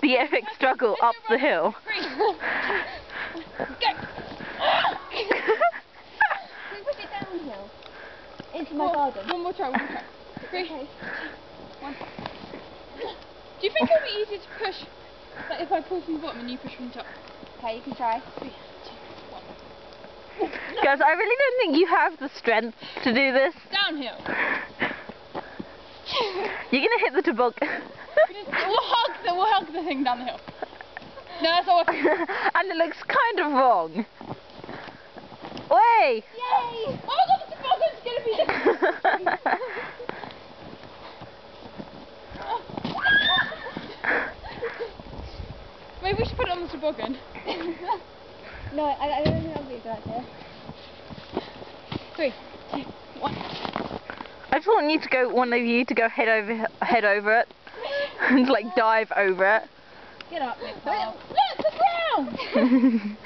the epic struggle up the hill. Can we push it downhill? Into my garden. One more try. 3, Okay. 1. Do you think it'll be easier to push, like if I pull from the bottom and you push from the top? Okay, you can try. 3, 2, 1. Guys, I really don't think you have the strength to do this. Downhill. You're gonna hit the toboggan. We'll hug the thing down the hill. No, that's not working. And it looks kind of wrong. Way! Yay! Oh my god, the toboggan's gonna be Maybe we should put it on the toboggan. No, I don't think that would be a good idea. 3, 2, 1. I just want you to go, one of you to go head over it. And like dive over it. Get up, Nick. Look, the ground!